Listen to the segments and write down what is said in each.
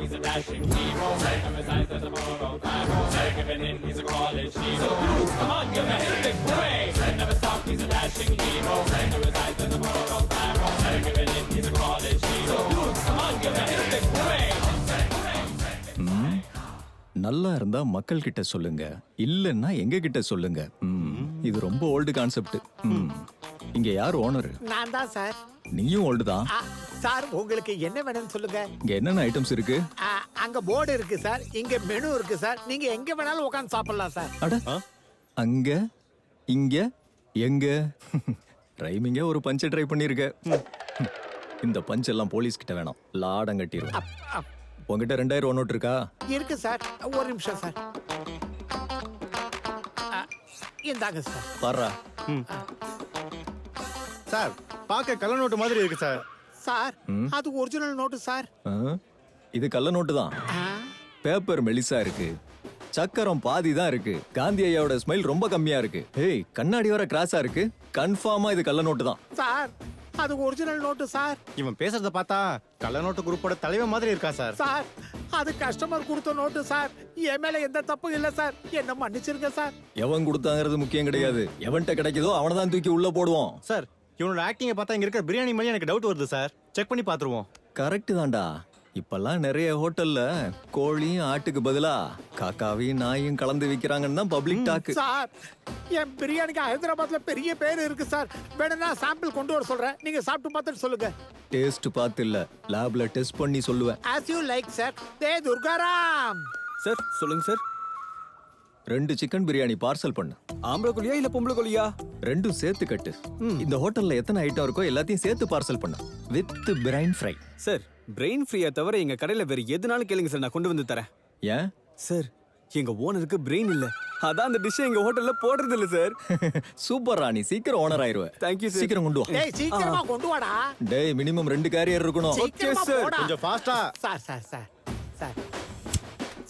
he's a dashing hero. And besides, there's a moral tyro. Never giving in, he's a college hero. Come on, give a hip parade. Never stop, he's a dashing hero. And besides, there's a moral tyro. Never giving in, he's a college hero. Come on, give a hip parade. நல்லா இருந்தா மக்கள் கிட்ட சொல்லுங்க, இல்லன்னா எங்க கிட்ட சொல்லுங்க. இது ரொம்ப ஓல்டு கான்செப்ட். இங்க யார் ஓனர்? நான் தான் சார். நீயும் ஓல்டு தான். சார் உங்களுக்கு என்ன வேணும்னு சொல்லுங்க. இங்க என்னென்ன ஐட்டம்ஸ் இருக்கு? அங்க போர்டு இருக்கு சார், இங்க மெனு இருக்கு சார். நீங்க எங்க வேணாலும் உட்கார்ந்து சாப்பிடலாம் சார். அட அங்க இங்க எங்க ரைமிங்க ஒரு பஞ்ச ட்ரை பண்ணிருக்க. இந்த பஞ்ச் எல்லாம் போலீஸ் கிட்ட வேணாம், லாடம் கட்டிடுவோம். உங்ககிட்ட 2000 நோட் இருக்கா? இருக்கு சார். ஒரு நிமிஷம் சார். இந்தாங்க சார். பாரா சார், பாக்க கள்ள நோட்டு மாதிரி இருக்கு சார். சார் அது ஒரிஜினல் நோட்டு சார். இது கள்ள நோட்டு தான். பேப்பர் மெலிசா இருக்கு, சக்கரம் பாதி தான் இருக்கு. காந்தி ஐயாவோட ஸ்மைல் ரொம்ப கம்மியா இருக்கு. ஏய், கண்ணாடி வர கிராஸா இருக்கு. கன்ஃபார்மா இது கள்ள நோட்டு தான் சார். அது ஒரிஜினல் நோட்டு சார். இவன் பேசுறத பார்த்தா கள்ள நோட்டு குரூப்போட தலைவர் மாதிரி இருக்கா சார். சார் அது கஸ்டமர் கொடுத்த நோட்டு சார். என் மேல எந்த தப்பும் இல்ல சார். என்ன மன்னிச்சிருங்க சார். எவன் கொடுத்தாங்கிறது முக்கியம் கிடையாது. எவன்கிட்ட கிடைக்குதோ அவனை தான் தூக்கி உள்ள போடுவோம். சார், இவனோட ஆக்டிங்கை பார்த்தா இங்க இருக்கிற பிரியாணி மாதிரி எனக்கு டவுட் வருது சார். செக் பண்ணி பாத்துருவோம். கரெக்ட் தான்டா. இப்பெல்லாம் நிறைய ஹோட்டல்ல கோழியும் ஆட்டுக்கு பதிலா காக்காவையும் நாயும் கலந்து விக்கிறாங்கன்னு தான் பப்ளிக் டாக். சார் என் பிரியாணிக்கு ஹைதராபாத்ல பெரிய பேர் இருக்கு சார். வேணும்னா சாம்பிள் கொண்டு வர சொல்றேன், நீங்க சாப்பிட்டு பார்த்துட்டு சொல்லுங்க. டேஸ்ட் பார்த்து இல்ல, லேப்ல டெஸ்ட் பண்ணி சொல்லுவேன். as you like சார். டே துர்காராம் சார் சொல்லுங்க சார். 2 சிக்கன் பிரியாணி பார்சல் பண்ணு. ஆம்பளை கோழியா இல்ல பொம்பளை கோழியா? ரெண்டும் சேர்த்து கட்டு. இந்த ஹோட்டல்ல எத்தனை ஐட்டம் இருக்கோ எல்லாத்தையும் சேர்த்து பார்சல் பண்ணு, with brain fry. Sir brain ஃப்ரீயா தவிர எங்க கடையில வேற எதுனாலும் கேளுங்க சார், நான் கொண்டு வந்து தரேன். ஏன் சார் எங்க ஓனருக்கு பிரெயின் இல்ல, அதான் அந்த டிஷ் எங்க ஹோட்டல்ல போடுறது இல்ல சார். சூப்பர் ராணி, சீக்கிரம் ஓனர் ஆயிருவ. Thank you, sir. சீக்கிரம் கொண்டு வா. டேய் சீக்கிரமா கொண்டு வாடா. டேய் மினிமம் 2 கேரியர் இருக்கணும். சீக்கிரமா sir. போடா. கொஞ்சம் ஃபாஸ்டா. சார் சார் சார் சார்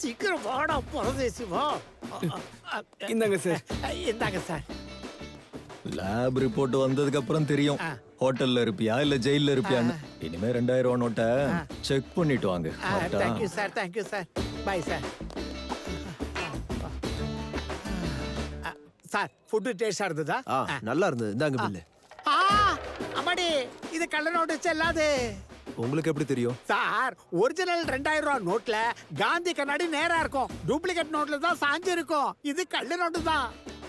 சீக்கிரம் வாடா பரதேசி வா. இந்தாங்க சார். இந்தாங்க சார். லேப் ரிப்போர்ட் வந்ததுக்கு அப்புறம் தெரியும் ஹோட்டல்ல இருப்பியா இல்ல ஜெயில்ல இருப்பியான்னு. இனிமே 2000 நோட்டை செக் பண்ணிட்டு வாங்க. Thank you sir. Thank you sir. Bye sir. Sir food டேஸ்டா இருந்ததா? நல்லா இருந்தது. இந்தாங்க பில்லு. அம்மாடி இது கள்ள நோட்டு செல்லாது. உங்களுக்கு எப்படி தெரியும்? சார் ஒரிஜினல் 2000 ரூபாய் நோட்ல காந்தி கண்ணாடி நேரா இருக்கும், டூப்ளிகேட் நோட்ல தான் சாஞ்சு இருக்கும். இது கள்ள நோட்டு தான்.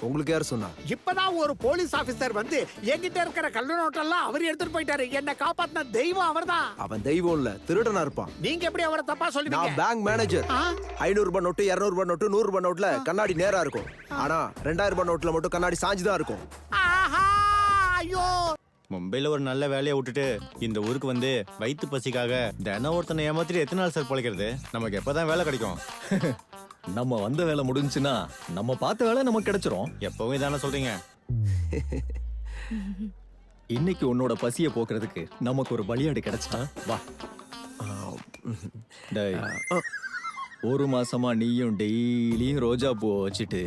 உங்களுக்கு யார் சொன்னா? இப்பதான் ஒரு போலீஸ் ஆபீசர் வந்து என்கிட்ட இருக்கிற கள்ள நோட்டெல்லாம் அவர் எடுத்துட்டு போயிட்டாரு. என்ன காப்பாத்தின தெய்வம் அவர்தான். அவன் தெய்வம் இல்ல, திருடனா இருப்பான். நீங்க எப்படி அவரை தப்பா சொல்லுவீங்க? நான் பேங்க் மேனேஜர். 500 ரூபாய் நோட்டு, 200 ரூபாய் நோட்டு, 100 ரூபாய் நோட்ல கண்ணாடி நேரா இருக்கும். ஆனா 2000 ரூபாய் நோட்ல மட்டும் கண்ணாடி சாஞ்சு தான் இருக்கும். ஆஹா ஐயோ. மும்பைல ஒரு நல்ல வேலையை விட்டுட்டு இந்த ஊருக்கு வந்து வயிற்று பசிக்காக தினம் ஒருத்தனை ஏமாத்திட்டு எத்தனை நாள் சார் பிழைக்கிறது? நமக்கு எப்பதான் வேலை கிடைக்கும்? நம்ம வந்த வேலை முடிஞ்சுன்னா நம்ம பார்த்த வேலை நமக்கு கிடைச்சிரும். எப்பவும் இதானே சொல்றீங்க. இன்னைக்கு உன்னோட பசிய போக்குறதுக்கு நமக்கு ஒரு பலியாடு கிடைச்சிட்டா. வா. டேய், 1 மாசமா நீயும் டெய்லியும் ரோஜா பூ வச்சுட்டு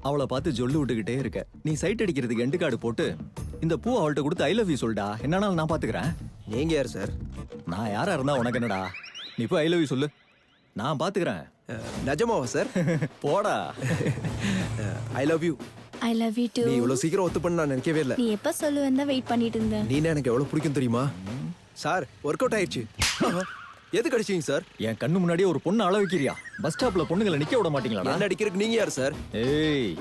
அவளை பார்த்து ஜொல்லு விட்டுக்கிட்டே இருக்க. நீ சைட் அடிக்கிறதுக்கு எண்டு கார்டு போட்டு இந்த பூ அவள்கிட்ட கொடுத்து ஐ லவ் யூ சொல்டா. என்னாலும் நான் பாத்துக்கிறேன். நீங்க யார் சார்? நான் யாரா இருந்தா உனக்கு என்னடா? நீ போய் ஐ லவ் யூ சொல்லு, நான் பாத்துக்கிறேன். நிஜமாவா சார்? போடா. I love you. I love you too. நீ இவ்வளவு சீக்கிரம் ஒத்து பண்ண நான் நினைக்கவே இல்ல. நீ எப்ப சொல்லுவேன்னு தான் வெயிட் பண்ணிட்டு இருந்தேன். நீ எனக்கு எவ்வளவு பிடிக்கும் தெரியுமா? சார் ஒர்க் அவுட் ஆயிடுச்சு. எது கிடைச்சீங்க சார்? என் கண்ணு முன்னாடியே ஒரு பொண்ணு அள வைக்கிறியா? பஸ் ஸ்டாப்ல பொண்ணுங்களை நிக்க விட மாட்டீங்களா? என்ன அடிக்கிறதுக்கு நீங்க யார் சார்? ஏய்,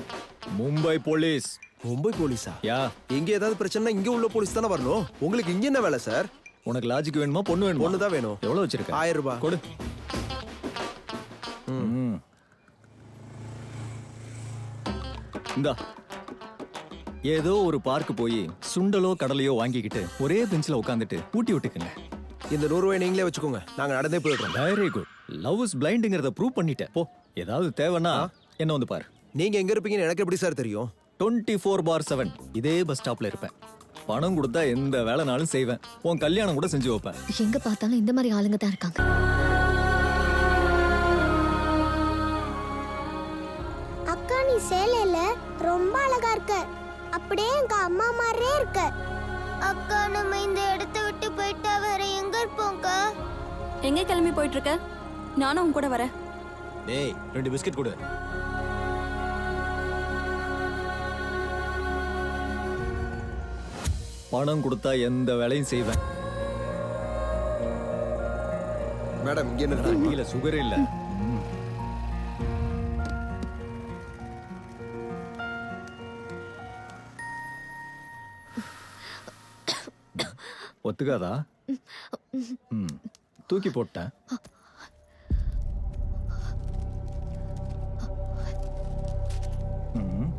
மும்பை போலீஸ். மும்பை போலீஸா? யா. இங்க ஏதாவது பிரச்சனை இங்க உள்ள போலீஸ் தானே வரணும். உங்களுக்கு இங்க என்ன வேலை சார்? உனக்கு லாஜிக் வேணுமா பொண்ணு வேணுமா? பொண்ணு தான் வேணும். எவ்வளவு வச்சிருக்க? 1000 ரூபாய் கொடு. இந்தா. ஏதோ ஒரு பார்க் போய் சுண்டலோ கடலையோ வாங்கிக்கிட்டு ஒரே பெஞ்சில உட்காந்துட்டு ஊட்டி விட்டுக்குங்க. இந்த 100 ரூபாய் நீங்களே வச்சுக்கோங்க, நாங்க நடந்தே போயிடுறோம். Very good. லவ் இஸ் பிளைண்டுங்கிறத ப்ரூவ் பண்ணிட்ட. போ, ஏதாவது தேவைன்னா என்ன வந்து பாரு. நீங்க எங்க இருப்பீங்கன்னு எனக்கு எப்படி சார் தெரியும்? 24/7 இதே பஸ் ஸ்டாப்ல இருப்பேன். பணம் கொடுத்தா எந்த வேலைனாலும் செய்வேன். உன் கல்யாணம் கூட செஞ்சு வைப்பேன். எங்க பார்த்தாலும் இந்த மாதிரி ஆளுங்க தான் இருக்காங்க. அக்கா நீ சேலையில ரொம்ப அழகா இருக்க. அப்படியே எங்க அம்மா மாதிரியே இருக்க. அக்கா நம்ம இந்த இடத்தை விட்டு போயிட்டா வேற எங்க இருப்போம்க்கா? எங்க கிளம்பி போயிட்டு இருக்க? நானும் உன் கூட வரேன். டேய் 2 பிஸ்கட் கொடு. பணம் கொடுத்தா எந்த வேலையும் செய்வேன். மேடம் இங்க என்ன டீல சுகர் இல்ல. ஒத்துக்காதா? தூக்கி போட்டேன். ம்.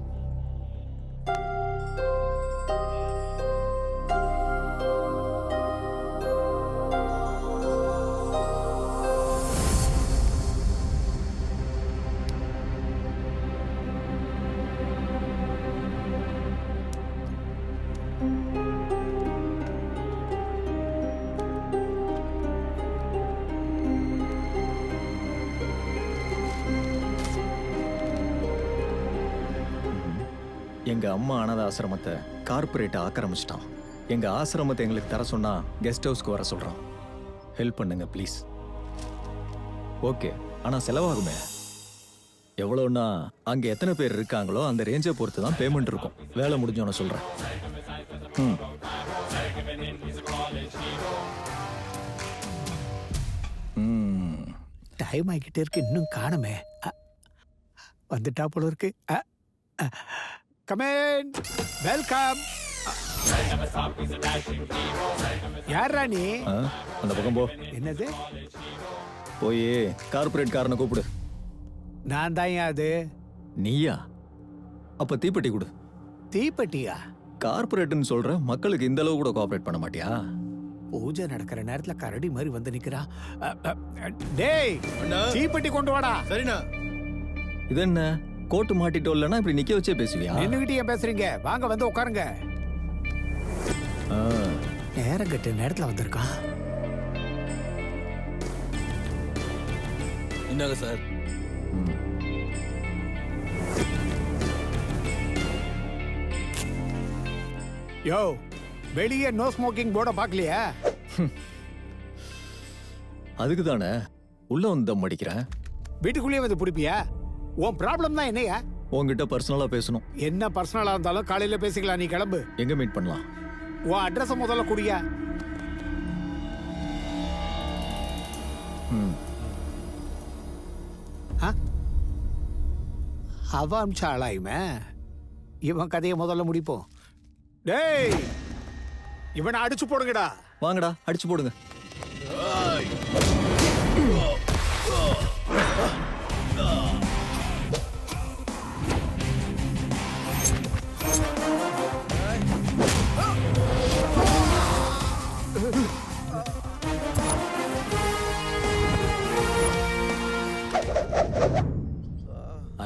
எங்க அம்மா அனாத ஆசிரமத்தை கார்ப்பரேட் ஆக்கிரமிச்சிட்டான். எங்க ஆசிரமத்தை எங்களுக்கு தர சொன்னா கெஸ்ட் ஹவுஸ்க்கு வர சொல்றான். ஹெல்ப் பண்ணுங்க ப்ளீஸ். ஓகே, ஆனா செலவாகுமே. எவ்வளோன்னா அங்க எத்தனை பேர் இருக்காங்களோ அந்த ரேஞ்சை பொறுத்து தான் பேமெண்ட் இருக்கும். வேலை முடிஞ்சோன்னு சொல்றேன். ம். ம். டைம் ஆகிக்கிட்டே இருக்கு, இன்னும் காணுமே. வந்துட்டா போல இருக்கு. Come on, welcome. யாரா நீ? அந்த பக்கம் போ. என்னது? போய் கார்ப்பரேட் காரனை கூப்பிடு. நான் தான் அது. நீயா? அப்ப தீப்பெட்டி கொடு. தீப்பெட்டியா? கார்ப்பரேட்னு சொல்ற, மக்களுக்கு இந்த அளவு கூட கோஆபரேட் பண்ண மாட்டியா? பூஜை நடக்கிற நேரத்துல கரடி மாதிரி வந்து நிக்கிறா. டேய், தீப்பெட்டி கொண்டு வாடா. சரிண்ணா. இது என்ன கோட்டு மாட்டிட்டோ இல்லைன்னா இப்படி நிக்க வச்சே பேசுவியா? நின்னுகிட்டே பேசுறீங்க, வாங்க வந்து உட்காருங்க. நேரம் கட்டு நேரத்துல வந்திருக்கான். இந்தாங்க சார். யோ, வெளியே நோ ஸ்மோக்கிங் போர்ட பாக்கலையா? அதுக்கு தானே உள்ள வந்து தம் அடிக்கிறேன். வீட்டுக்குள்ளேயே வந்து பிடிப்பியா? உன் ப்ராப்ளம் தான் என்னையா? உன்கிட்ட பர்சனலா பேசணும். என்ன பர்சனலா இருந்தாலும் காலையில பேசிக்கலாம். நீ கிளம்பு. எங்க மீட் பண்ணலாம்? உன் அட்ரஸ் முதல்ல குடியா. அவ அமிச்ச ஆளாயுமே. இவன் கதையை முதல்ல முடிப்போம். டேய், இவனை அடிச்சு போடுங்கடா. வாங்கடா, அடிச்சு போடுங்க.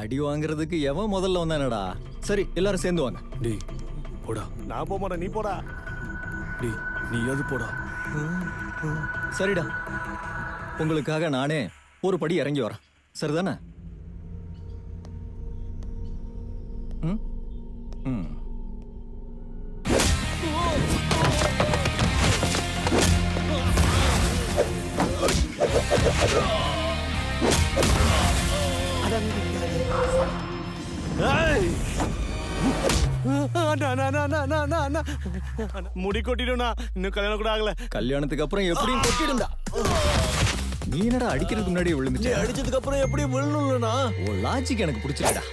அடி வாங்குறதுக்கு எவன் முதல்ல வந்தானடா? சரி, எல்லாரும் சேர்ந்து வாங்க. டேய் போடா. நான் போக மாட்டேன், நீ போடா. டேய் நீயாவது போடா. சரிடா, உங்களுக்காக நானே ஒரு படி இறங்கி வரேன். சரிதானே? ம் ம். முடி கொட்டிடும்னா, இன்னும் கல்யாணம் கூட ஆகல. கல்யாணத்துக்கு அப்புறம் எப்படியும் கொட்டிடுண்டா. நீ என்னடா அடிக்கிறதுக்கு முன்னாடி விழுந்துச்சு? அடிச்சதுக்கு அப்புறம் எப்படி விழணும்னா? ஓ லாஜிக் எனக்கு பிடிச்சிருக்கடா.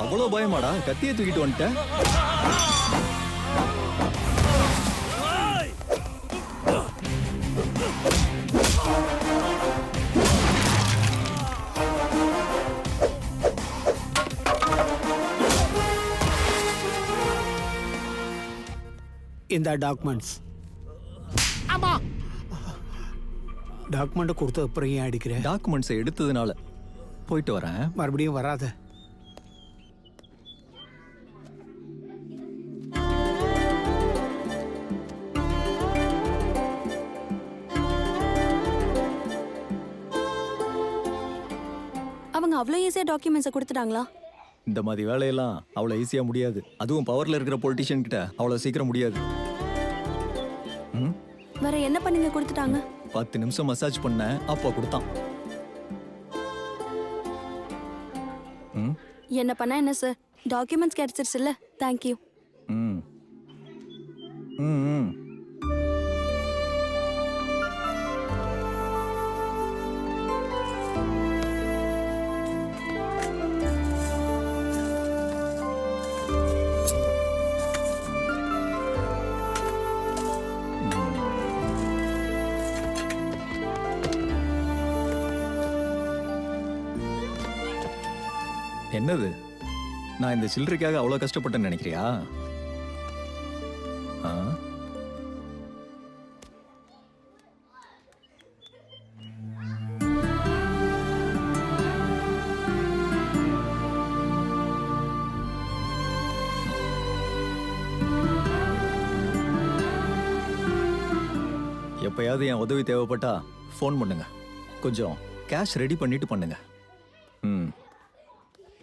அவ்வளோ பயமாடா? கத்தியை தூக்கிட்டு வந்துட்டேன். இந்த டாக்குமெண்ட்ஸ். ஆமா, டாக்குமெண்ட் கொடுத்த அப்புறம் ஏன் அடிக்கிறேன்? டாக்குமெண்ட்ஸை எடுத்ததுனால. போயிட்டு வரேன். மறுபடியும் வராத. அவங்க அவ்வளோ ஈஸியா டாக்குமெண்ட்ஸை கொடுத்துட்டாங்களா? இந்த மாதிரி வேலையெல்லாம் அவ்வளோ ஈஸியாக முடியாது. அதுவும் பவரில் இருக்கிற பொலிட்டிஷியன் கிட்ட அவ்வளோ சீக்கிரம் முடியாது. ம் வேற என்ன பண்ணீங்க கொடுத்துட்டாங்க? 10 நிமிஷம் மசாஜ் பண்ணேன், அப்போ கொடுத்தான். ம் என்ன பண்ணா என்ன சார்? டாக்குமெண்ட்ஸ் கிடைச்சிருச்சுல்ல? தேங்க்யூ. ம் ம் ம். என்னது, நான் இந்த சில்லறைக்காக அவ்வளோ கஷ்டப்பட்டேன்னு நினைக்கிறியா? ஆ? எப்பயாவது என் உதவி தேவைப்பட்டா ஃபோன் பண்ணுங்க. கொஞ்சம் கேஷ் ரெடி பண்ணிட்டு பண்ணுங்க. ம்